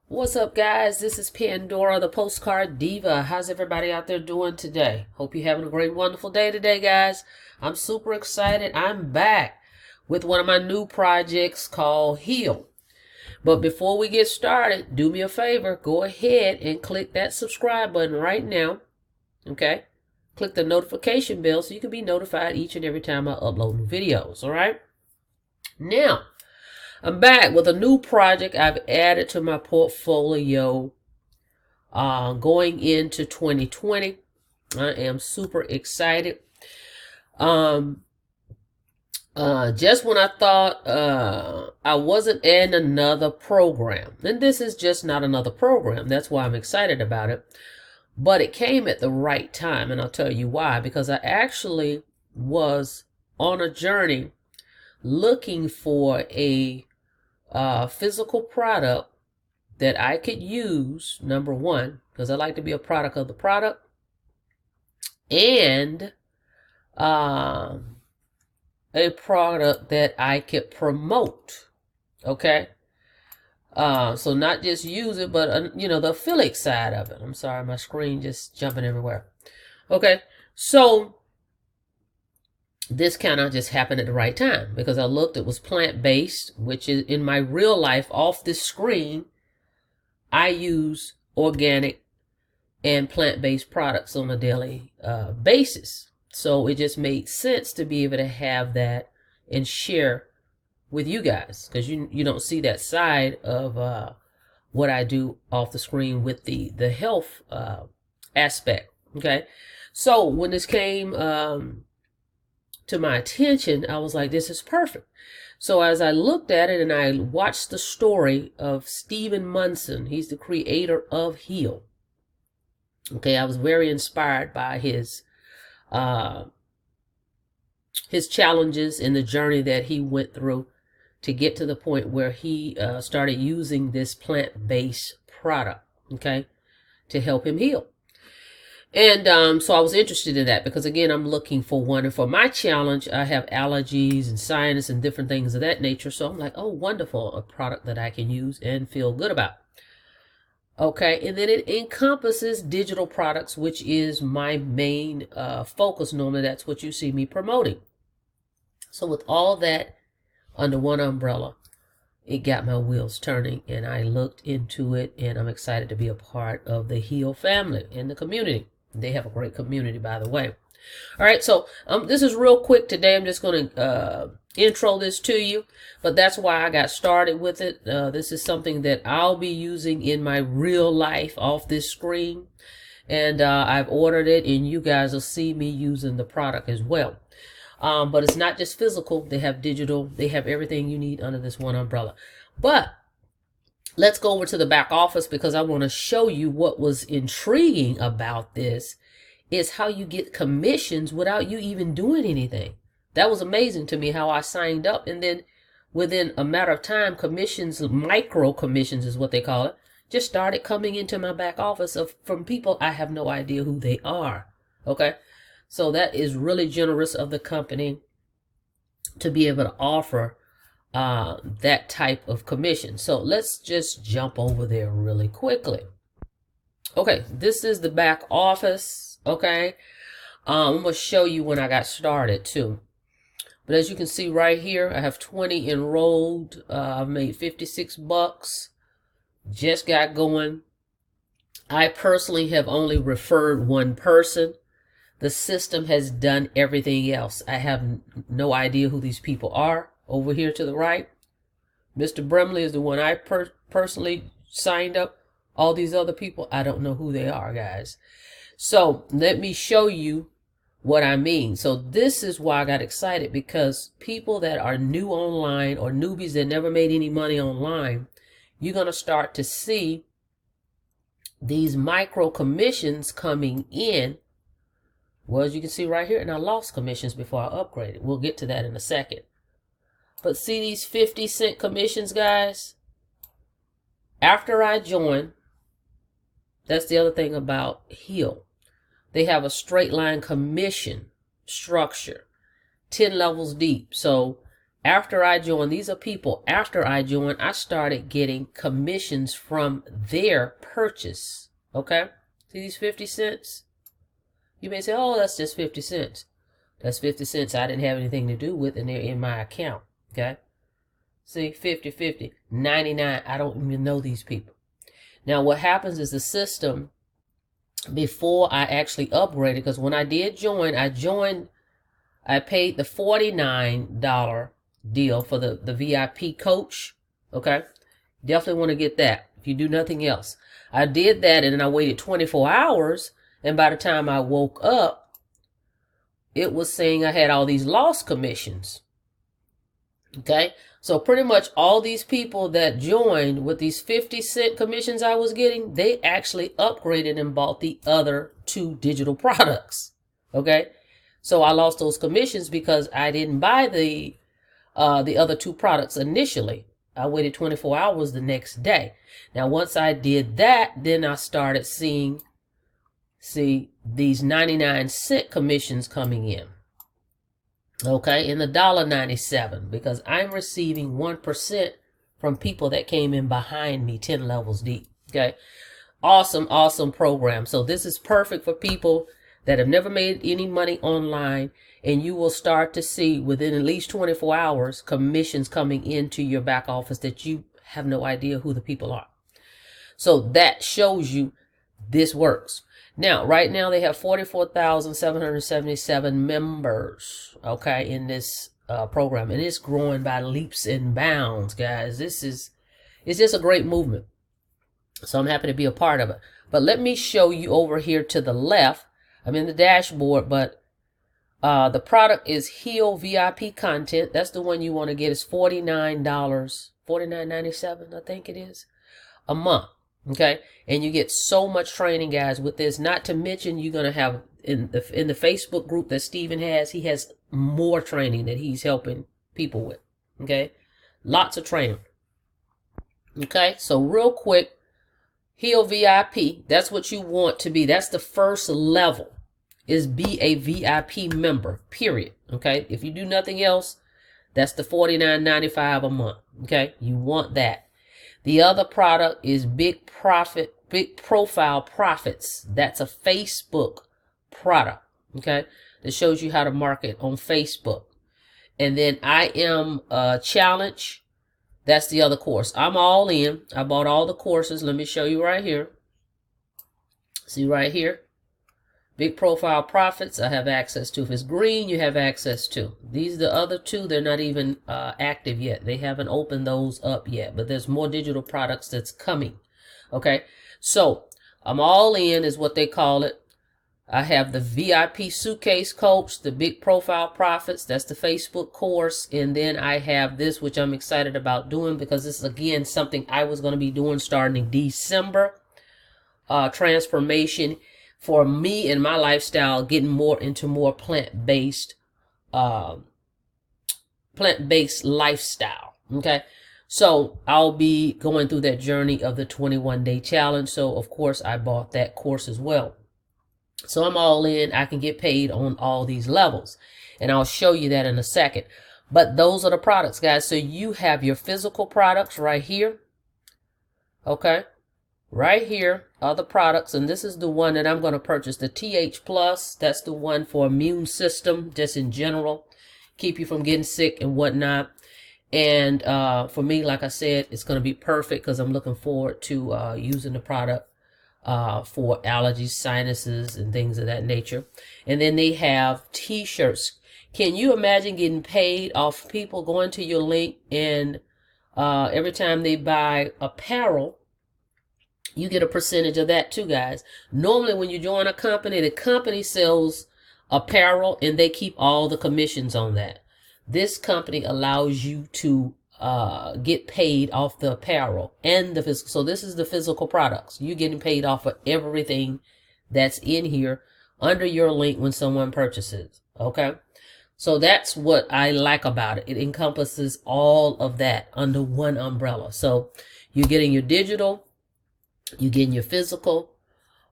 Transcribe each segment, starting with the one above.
What's up, guys? This is Pandora, the postcard diva. How's everybody out there doing today? Hope you're having a great, wonderful day today, guys. I'm super excited. I'm back with one of my new projects called Heal. But before we get started, do me a favor. Go ahead and click that subscribe button right now. Okay? Click the notification bell so you can be notified each and every time I upload new videos. All right? Now, I'm back with a new project I've added to my portfolio going into 2020. I am super excited. Just when I thought I wasn't adding another program, and this is just not another program, that's why I'm excited about it, but it came at the right time, and I'll tell you why. Because I actually was on a journey looking for a physical product that I could use, number one, because I like to be a product of the product, and a product that I could promote. Okay. So not just use it, but the affiliate side of it. I'm sorry, my screen just jumping everywhere. Okay. So this kind of just happened at the right time because I looked, it was plant-based, which is in my real life off this screen. I use organic and plant-based products on a daily basis. So it just made sense to be able to have that and share with you guys, because you don't see that side of what I do off the screen with the health aspect. Okay. So when this came to my attention, I was like, this is perfect. So as I looked at it and I watched the story of Stephen Munson, he's the creator of Heal. Okay, I was very inspired by his challenges and the journey that he went through to get to the point where he started using this plant-based product, okay, to help him heal. And so I was interested in that because, again, I'm looking for one. And for my challenge, I have allergies and sinus and different things of that nature. So I'm like, oh, wonderful, a product that I can use and feel good about. Okay, and then it encompasses digital products, which is my main focus. Normally, that's what you see me promoting. So with all that under one umbrella, it got my wheels turning, and I looked into it, and I'm excited to be a part of the Heal family and the community. They have a great community, by the way. All right, so this is real quick today. I'm just going to intro this to you, but that's why I got started with it. This is something that I'll be using in my real life off this screen, and I've ordered it, and you guys will see me using the product as well. But it's not just physical. They have digital. They have everything you need under this one umbrella. But let's go over to the back office, because I want to show you what was intriguing about this is how you get commissions without you even doing anything. That was amazing to me, how I signed up, and then within a matter of time, commissions, micro commissions is what they call it, just started coming into my back office from people I have no idea who they are. Okay, so that is really generous of the company to be able to offer that type of commission. So let's just jump over there really quickly. Okay, this is the back office. Okay, I'm going to show you when I got started too. But as you can see right here, I have 20 enrolled. I've made 56 bucks. Just got going. I personally have only referred one person. The system has done everything else. I have no idea who these people are. Over here to the right, Mr. Bremley is the one I personally signed up. All these other people, I don't know who they are, guys. So let me show you what I mean. So this is why I got excited, because people that are new online or newbies that never made any money online, you're going to start to see these micro commissions coming in. Well, as you can see right here, and I lost commissions before I upgraded. We'll get to that in a second. But see these 50-cent commissions, guys? After I join, that's the other thing about Heal. They have a straight line commission structure, 10 levels deep. So After I joined, these are people, after I joined, I started getting commissions from their purchase. Okay? See these 50 cents? You may say, oh, that's just 50 cents. That's 50 cents I didn't have anything to do with, and they're in my account. Okay? See, 50, 50, 99. I don't even know these people. Now, what happens is the system, before I actually upgraded, because when I did join, I paid the $49 deal for the VIP coach. Okay? Definitely want to get that if you do nothing else. I did that, and then I waited 24 hours, and by the time I woke up, it was saying I had all these lost commissions. Okay? So pretty much all these people that joined with these 50-cent commissions I was getting, they actually upgraded and bought the other 2 digital products. Okay? So I lost those commissions because I didn't buy the other 2 products initially. I waited 24 hours the next day. Now, once I did that, then I started see these 99-cent commissions coming in. Okay, in the $1.97, because I'm receiving 1% from people that came in behind me 10 levels deep. Okay, awesome, awesome program. So this is perfect for people that have never made any money online, and you will start to see within at least 24 hours commissions coming into your back office that you have no idea who the people are. So that shows you this works. Now, right now they have 44,777 members, okay, in this program, and it's growing by leaps and bounds, guys. It's just a great movement. So I'm happy to be a part of it. But let me show you over here to the left. I'm in the dashboard, but the product is Heal VIP content. That's the one you want to get. It's $49, $49.97, I think it is, a month. Okay, and you get so much training, guys, with this. Not to mention, you're gonna have in the Facebook group that Steven has. He has more training that he's helping people with. Okay, lots of training. Okay, so real quick, Heal VIP. That's what you want to be. That's the first level. Is be a VIP member. Period. Okay, if you do nothing else, that's the $49.95 a month. Okay, you want that. The other product is Big Profile Profits. That's a Facebook product, okay? That shows you how to market on Facebook. And then I Am Challenge. That's the other course. I'm all in. I bought all the courses. Let me show you right here. See right here. Big Profile Profits, I have access to. If it's green, you have access to. These are the other 2. They're not even active yet. They haven't opened those up yet. But there's more digital products that's coming. Okay? So, I'm all in is what they call it. I have the VIP Suitcase Coach, the Big Profile Profits. That's the Facebook course. And then I have this, which I'm excited about doing, because this is, again, something I was going to be doing starting in December. Transformation for me and my lifestyle, getting more into more plant-based lifestyle. Okay, so I'll be going through that journey of the 21-day challenge. So of course I bought that course as well. So I'm all in. I can get paid on all these levels, and I'll show you that in a second. But those are the products, guys. So you have your physical products right here. Okay. Right here are the products, and this is the one that I'm going to purchase, the TH Plus. That's the one for immune system, just in general, keep you from getting sick and whatnot. And for me, like I said, it's going to be perfect because I'm looking forward to using the product for allergies, sinuses, and things of that nature. And then they have t-shirts. Can you imagine getting paid off people going to your link, and every time they buy apparel, you get a percentage of that too, guys. Normally, when you join a company, the company sells apparel and they keep all the commissions on that. This company allows you to get paid off the apparel and the physical. So this is the physical products. You're getting paid off of everything that's in here under your link when someone purchases. Okay. So that's what I like about it. It encompasses all of that under one umbrella. So you're getting your digital, you're getting your physical,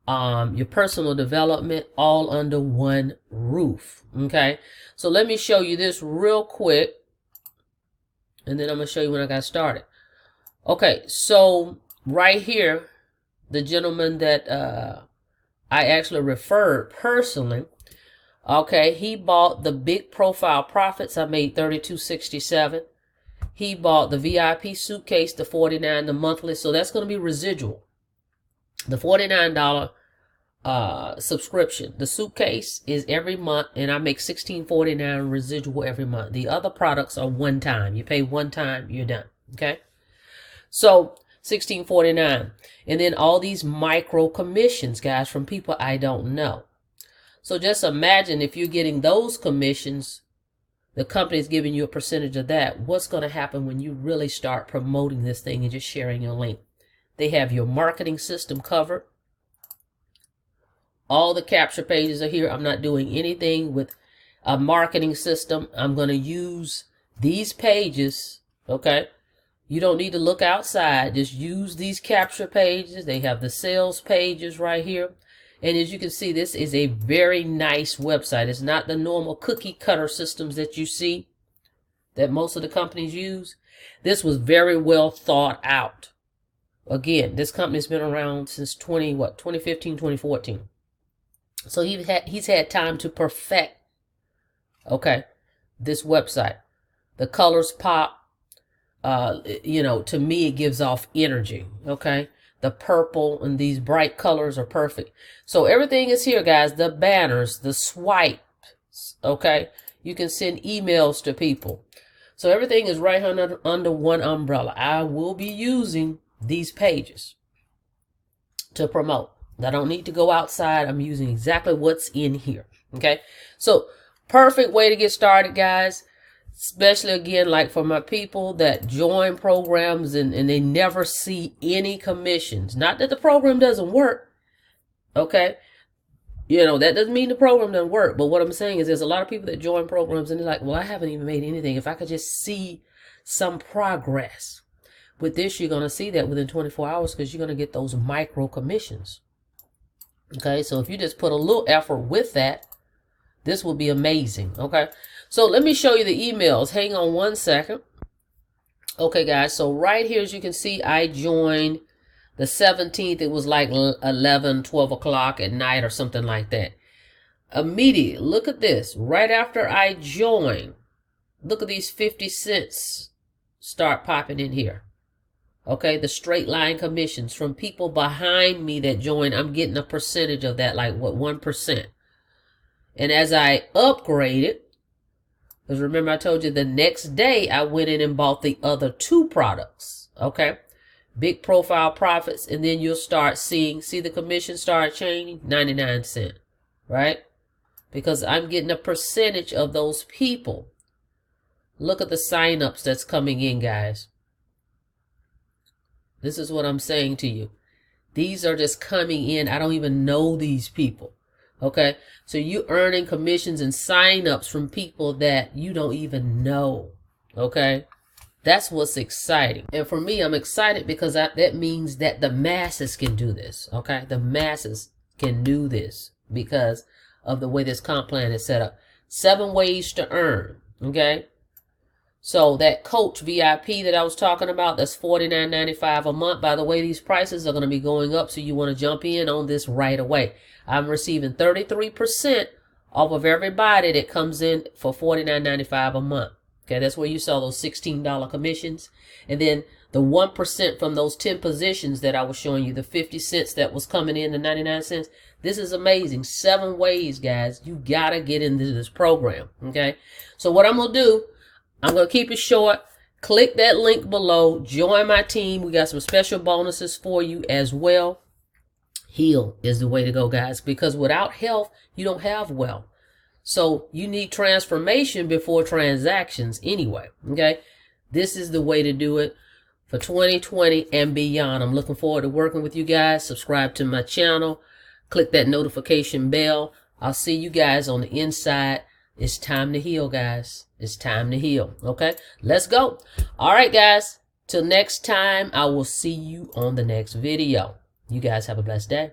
your personal development, all under one roof. Okay. So let me show you this real quick. And then I'm going to show you when I got started. Okay, so right here, the gentleman that I actually referred personally, okay, he bought the big profile profits. I made $32.67. He bought the VIP suitcase, the $49, the monthly. So that's going to be residual. The $49 subscription. The suitcase is every month, and I make $16.49 residual every month. The other products are one time. You pay one time, you're done. Okay. So $16.49. And then all these micro commissions, guys, from people I don't know. So just imagine if you're getting those commissions, the company's giving you a percentage of that. What's going to happen when you really start promoting this thing and just sharing your link? They have your marketing system covered. All the capture pages are here. I'm not doing anything with a marketing system. I'm going to use these pages. Okay. You don't need to look outside. Just use these capture pages. They have the sales pages right here. And as you can see, this is a very nice website. It's not the normal cookie cutter systems that you see that most of the companies use. This was very well thought out. Again, this company's been around since 2015, 2014. So he's had time to perfect, okay, this website. The colors pop. You know, to me, it gives off energy. Okay. The purple and these bright colors are perfect. So everything is here, guys. The banners, the swipes. Okay. You can send emails to people. So everything is right under one umbrella. I will be using these pages to promote. I don't need to go outside. I'm using exactly what's in here. Okay. So perfect way to get started, guys. Especially, again, like for my people that join programs and they never see any commissions. Not that the program doesn't work. Okay. You know, that doesn't mean the program doesn't work. But what I'm saying is there's a lot of people that join programs and they're like, well, I haven't even made anything. If I could just see some progress. With this, you're going to see that within 24 hours because you're going to get those micro commissions. Okay. So if you just put a little effort with that, this will be amazing. Okay. So let me show you the emails. Hang on one second. Okay, guys. So right here, as you can see, I joined the 17th. It was like 11, 12 o'clock at night or something like that. Immediately, look at this. Right after I joined, look at these 50 cents start popping in here. Okay, the straight line commissions from people behind me that joined. I'm getting a percentage of that, like what, 1%. And as I upgraded, because remember I told you the next day I went in and bought the other two products. Okay. Big profile profits. And then you'll start see the commission start changing. 99 cents. Right. Because I'm getting a percentage of those people. Look at the signups that's coming in, guys. This is what I'm saying to you. These are just coming in. I don't even know these people. Okay, so you earning commissions and signups from people that you don't even know. Okay, that's what's exciting. And for me, I'm excited because that means that the masses can do this. Okay, the masses can do this because of the way this comp plan is set up. 7 ways to earn. Okay, so that coach VIP that I was talking about, that's $49.95 a month. By the way, these prices are going to be going up, so you want to jump in on this right away. I'm receiving 33% off of everybody that comes in for $49.95 a month. Okay, that's where you saw those $16 commissions. And then the 1% from those 10 positions that I was showing you, the 50 cents that was coming in, the 99 cents. This is amazing. 7 ways, guys. You got to get into this program. Okay, so what I'm going to do, I'm going to keep it short. Click that link below. Join my team. We got some special bonuses for you as well. Heal is the way to go, guys, because without health, you don't have wealth. So you need transformation before transactions anyway. Okay. This is the way to do it for 2020 and beyond. I'm looking forward to working with you guys. Subscribe to my channel. Click that notification bell. I'll see you guys on the inside. It's time to heal, guys. It's time to heal. Okay. Let's go. All right, guys. Till next time, I will see you on the next video. You guys have a blessed day.